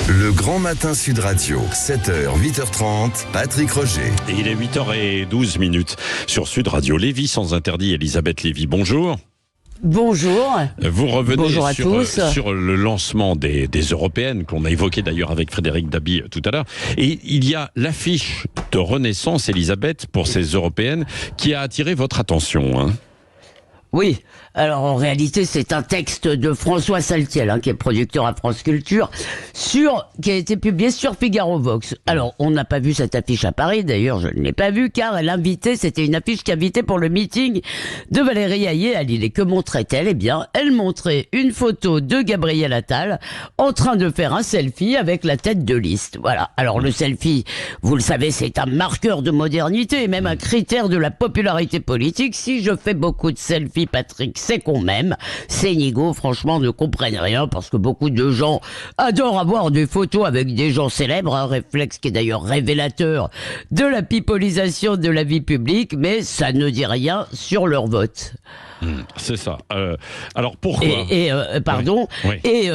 Le Grand Matin Sud Radio, 7h, 8h30, Patrick Roger. Et il est 8h12 sur Sud Radio. Lévis sans interdit, Elisabeth Lévy, bonjour. Bonjour. Vous revenez Bonjour à tous. sur le lancement des européennes, qu'on a évoqué d'ailleurs avec Frédéric Dabi tout à l'heure. Et il y a l'affiche de Renaissance, Elisabeth, pour ces européennes, qui a attiré votre attention, hein. Oui, alors en réalité c'est un texte de François Saltiel, qui est producteur à France Culture, qui a été publié sur Figaro Vox. Alors on n'a pas vu cette affiche à Paris, d'ailleurs je ne l'ai pas vue, car c'était une affiche qui invitait pour le meeting de Valérie Hayé à Lille. Et que montrait-elle ? Eh bien, elle montrait une photo de Gabriel Attal en train de faire un selfie avec la tête de liste. Voilà, alors le selfie, vous le savez, c'est un marqueur de modernité et même un critère de la popularité politique. Si je fais beaucoup de selfies, Patrick, c'est qu'on m'aime. Ces nigauds, franchement, ne comprennent rien parce que beaucoup de gens adorent avoir des photos avec des gens célèbres, un réflexe qui est d'ailleurs révélateur de la pipolisation de la vie publique, mais ça ne dit rien sur leur vote. C'est ça. Alors pourquoi ? Pardon. Et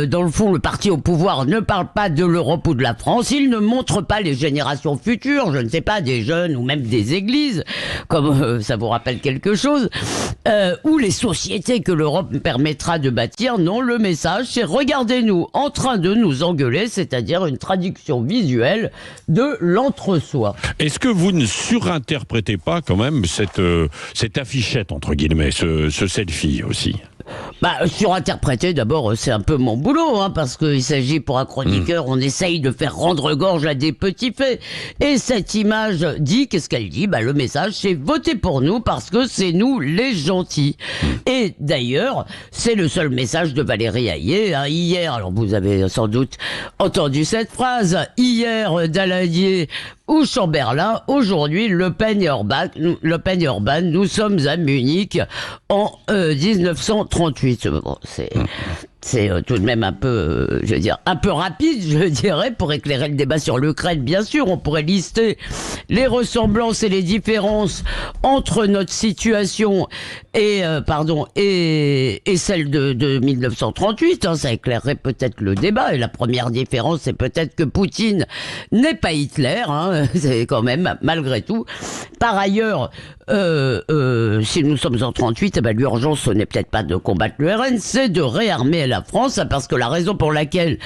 dans le fond, le parti au pouvoir ne parle pas de l'Europe ou de la France. Il ne montre pas les générations futures, je ne sais pas, des jeunes ou même des églises, comme ça vous rappelle quelque chose, ou les sociétés que l'Europe permettra de bâtir. Non, le message, c'est regardez-nous en train de nous engueuler, c'est-à-dire une traduction visuelle de l'entre-soi. Est-ce que vous ne surinterprétez pas quand même cette affichette, entre guillemets, ce selfie aussi ? Surinterpréter, d'abord, c'est un peu mon boulot, parce qu'il s'agit pour un chroniqueur, on essaye de faire rendre gorge à des petits faits. Et cette image dit, qu'est-ce qu'elle dit ? Le message, c'est votez pour nous parce que c'est nous les gentils. Et d'ailleurs, c'est le seul message de Valérie Hayé. Hier, alors vous avez sans doute entendu cette phrase, hier, Daladier ou Chamberlain, aujourd'hui, Le Pen et Orban, nous sommes à Munich en 1938. Bon, c'est tout de même un peu, un peu rapide, je dirais, pour éclairer le débat sur l'Ukraine. Bien sûr, on pourrait lister les ressemblances et les différences entre notre situation et celle de 1938. Ça éclairerait peut-être le débat. Et la première différence, c'est peut-être que Poutine n'est pas Hitler. C'est quand même, malgré tout. Par ailleurs, si nous sommes en 38, l'urgence, ce n'est peut-être pas de combattre le RN, c'est de réarmer la France, parce que la raison pour laquelle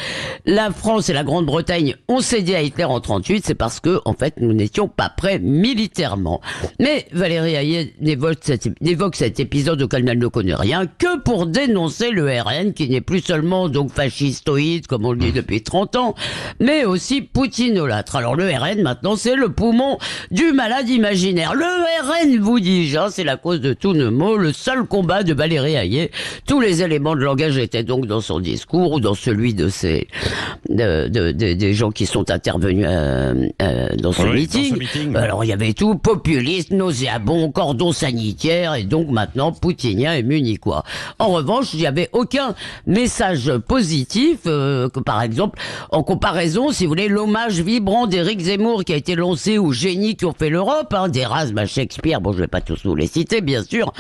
la France et la Grande-Bretagne ont cédé à Hitler en 38, c'est parce que, en fait, nous n'étions pas prêts militairement. Mais Valérie Hayé évoque cet épisode auquel elle ne connaît rien que pour dénoncer le RN, qui n'est plus seulement donc fascistoïde, comme on le dit depuis 30 ans, mais aussi poutinolâtre. Alors le RN, maintenant, c'est le poumon du malade imaginaire. Le RN, vous dis-je, c'est la cause de tous nos maux, le seul combat de Valérie Hayé. Tous les éléments de langage étaient donc dans son discours ou dans celui de des gens qui sont intervenus dans ce meeting. Alors il y avait tout, populiste, nauséabond, cordon sanitaire, et donc maintenant poutinien et munichois. En revanche, il n'y avait aucun message positif, que par exemple, en comparaison, si vous voulez, l'hommage vibrant d'Éric Zemmour qui a été lancé aux génies qui ont fait l'Europe, d'Erasme à Shakespeare, bon je vais pas tous vous les citer bien sûr,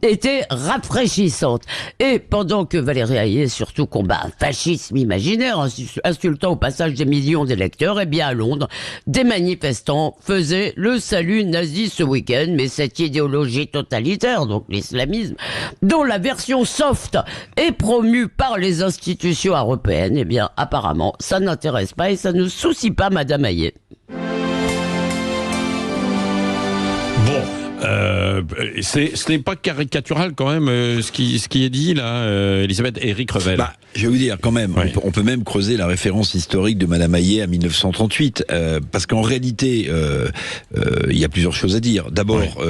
était rafraîchissante. Et pendant que Valérie Hayé surtout combat un fascisme imaginaire, insultant au passage des millions d'électeurs, à Londres, des manifestants faisaient le salut nazi ce week-end, mais cette idéologie totalitaire, donc l'islamisme, dont la version soft est promue par les institutions européennes, apparemment, ça n'intéresse pas et ça ne soucie pas Madame Hayé. Ce n'est pas caricatural quand même ce qui est dit là, Elisabeth. Éric Revel. Je vais vous dire quand même, on peut même creuser la référence historique de Madame Hayé à 1938, parce qu'en réalité, il y a plusieurs choses à dire. D'abord,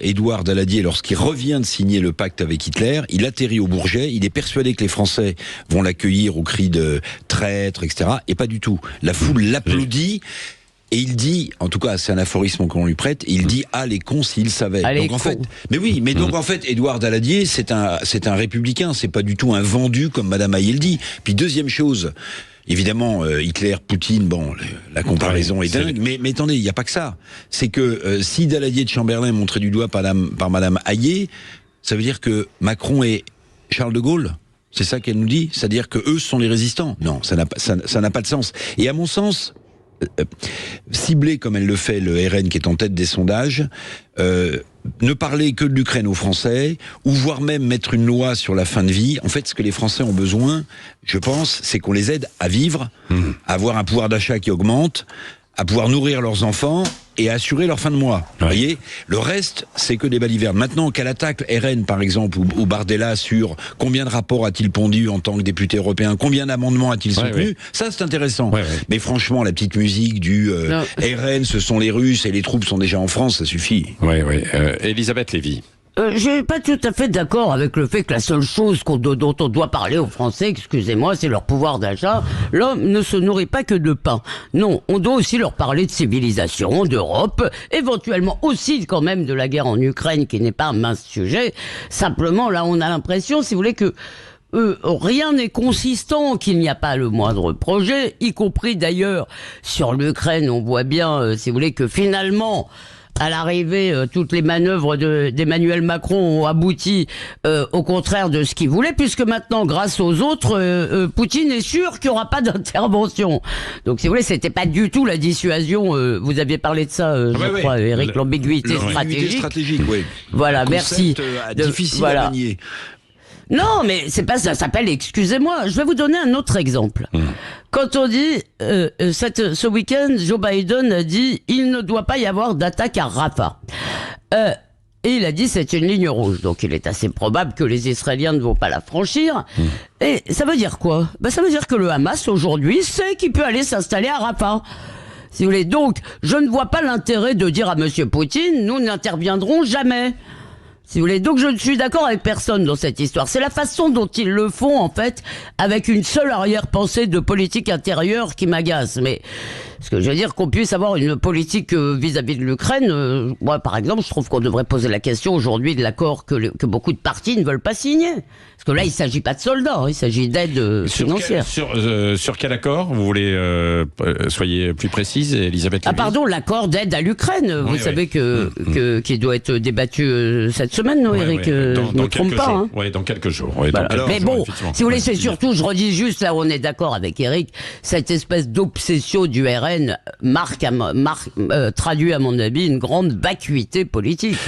Édouard Daladier, lorsqu'il revient de signer le pacte avec Hitler, il atterrit au Bourget, il est persuadé que les Français vont l'accueillir au cri de traître, etc. Et pas du tout. La foule l'applaudit. Et il dit, en tout cas c'est un aphorisme qu'on lui prête, il dit les cons s'ils savaient. Donc en fait, donc en fait, Édouard Daladier, c'est un républicain, c'est pas du tout un vendu comme Madame Hayé le dit. Puis deuxième chose, évidemment, Hitler, Poutine, la comparaison est dingue, mais attendez, il n'y a pas que ça. C'est que si Daladier de Chamberlain est montré du doigt par Madame Hayé, ça veut dire que Macron est Charles de Gaulle. C'est ça qu'elle nous dit? C'est-à-dire que eux sont les résistants? Non, ça n'a pas de sens. Et à mon sens, cibler comme elle le fait le RN qui est en tête des sondages, ne parler que de l'Ukraine aux Français, ou voire même mettre une loi sur la fin de vie. En fait, ce que les Français ont besoin, je pense, c'est qu'on les aide à vivre, à avoir un pouvoir d'achat qui augmente, à pouvoir nourrir leurs enfants et à assurer leur fin de mois. Vous voyez, le reste, c'est que des balivernes. Maintenant, qu'elle attaque RN, par exemple, ou Bardella sur combien de rapports a-t-il pondu en tant que député européen, combien d'amendements a-t-il soutenu, ça c'est intéressant. Mais franchement, la petite musique du RN, ce sont les Russes et les troupes sont déjà en France, ça suffit. Elisabeth Lévy. Je suis pas tout à fait d'accord avec le fait que la seule chose dont on doit parler aux Français, excusez-moi, c'est leur pouvoir d'achat. L'homme ne se nourrit pas que de pain. Non, on doit aussi leur parler de civilisation, d'Europe, éventuellement aussi quand même de la guerre en Ukraine qui n'est pas un mince sujet. Simplement, là, on a l'impression, si vous voulez, que rien n'est consistant, qu'il n'y a pas le moindre projet, y compris d'ailleurs sur l'Ukraine. On voit bien, si vous voulez, que finalement, à l'arrivée, toutes les manœuvres d'Emmanuel Macron ont abouti au contraire de ce qu'il voulait, puisque maintenant, grâce aux autres, Poutine est sûr qu'il n'y aura pas d'intervention. Donc, si vous voulez, c'était pas du tout la dissuasion. Vous aviez parlé de ça, je crois, Eric, l'ambiguïté stratégique. Oui. Voilà, merci. Difficile à manier. Non, mais c'est pas ça. Ça s'appelle, excusez-moi. Je vais vous donner un autre exemple. Quand on dit ce week-end, Joe Biden a dit il ne doit pas y avoir d'attaque à Rafah. Et il a dit c'est une ligne rouge. Donc il est assez probable que les Israéliens ne vont pas la franchir. Et ça veut dire quoi? Ça veut dire que le Hamas aujourd'hui sait qu'il peut aller s'installer à Rafah. Si vous voulez. Donc je ne vois pas l'intérêt de dire à Monsieur Poutine nous n'interviendrons jamais. Si vous voulez. Donc je ne suis d'accord avec personne dans cette histoire. C'est la façon dont ils le font, en fait, avec une seule arrière-pensée de politique intérieure qui m'agace. Mais ce que je veux dire, qu'on puisse avoir une politique vis-à-vis de l'Ukraine, moi, par exemple, je trouve qu'on devrait poser la question aujourd'hui de l'accord que beaucoup de partis ne veulent pas signer. Parce que là, il ne s'agit pas de soldats, il s'agit d'aide financière. Sur quel accord? Vous voulez, soyez plus précise, Elisabeth Lévy? Pardon, l'accord d'aide à l'Ukraine. Vous savez qui doit être débattu cette semaine, non, Eric? Je ne me trompe pas. Oui, dans quelques jours. Mais bon, si vous voulez, c'est surtout, je redis juste, là, on est d'accord avec Eric, cette espèce d'obsession du RN traduit, à mon avis, une grande vacuité politique.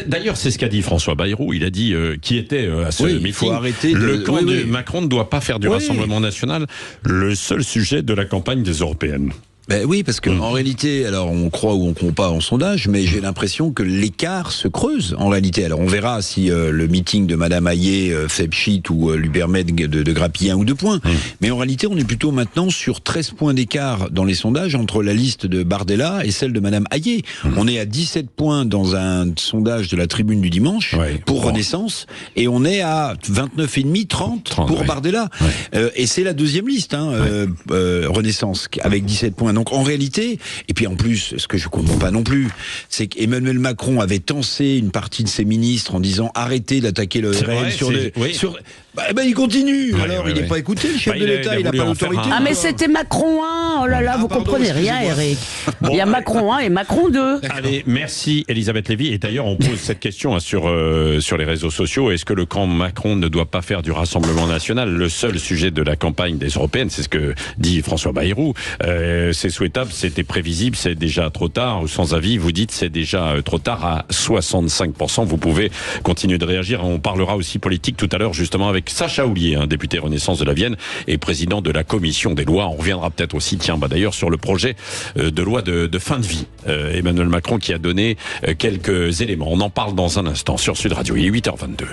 D'ailleurs, c'est ce qu'a dit François Bayrou. Il a dit, qui était à ce meeting, le camp de Macron ne doit pas faire du Rassemblement national le seul sujet de la campagne des européennes. Oui, parce que en réalité, alors on croit ou on croit pas en sondage, mais j'ai l'impression que l'écart se creuse en réalité. Alors on verra si le meeting de Madame Hayé fait pchit ou lui permet de grappiller 1 ou 2 points. Mais en réalité, on est plutôt maintenant sur 13 points d'écart dans les sondages entre la liste de Bardella et celle de Madame Hayé. On est à 17 points dans un sondage de la Tribune du dimanche pour Renaissance, et on est à 29,5, 30 pour Bardella. Et c'est la deuxième liste, Renaissance, avec 17 points. Donc en réalité, et puis en plus, ce que je ne comprends pas non plus, c'est qu'Emmanuel Macron avait tensé une partie de ses ministres en disant arrêtez d'attaquer le RN il continue. Il n'est pas écouté, le chef de l'État, il n'a pas l'autorité. Mais c'était Macron 1, oh là là, vous comprenez rien, Eric. Il y a Macron 1 et Macron 2. Allez, merci Elisabeth Lévy. Et d'ailleurs, on pose cette question sur les réseaux sociaux. Est-ce que le camp Macron ne doit pas faire du Rassemblement national le seul sujet de la campagne des européennes? C'est ce que dit François Bayrou. C'est souhaitable, c'était prévisible, c'est déjà trop tard. Sans avis, vous dites c'est déjà trop tard à 65%. Vous pouvez continuer de réagir. On parlera aussi politique tout à l'heure, justement, avec Sacha Houlier, député Renaissance de la Vienne et président de la commission des lois. On reviendra peut-être aussi, d'ailleurs, sur le projet de loi de fin de vie. Emmanuel Macron qui a donné quelques éléments. On en parle dans un instant sur Sud Radio. Il est 8h22.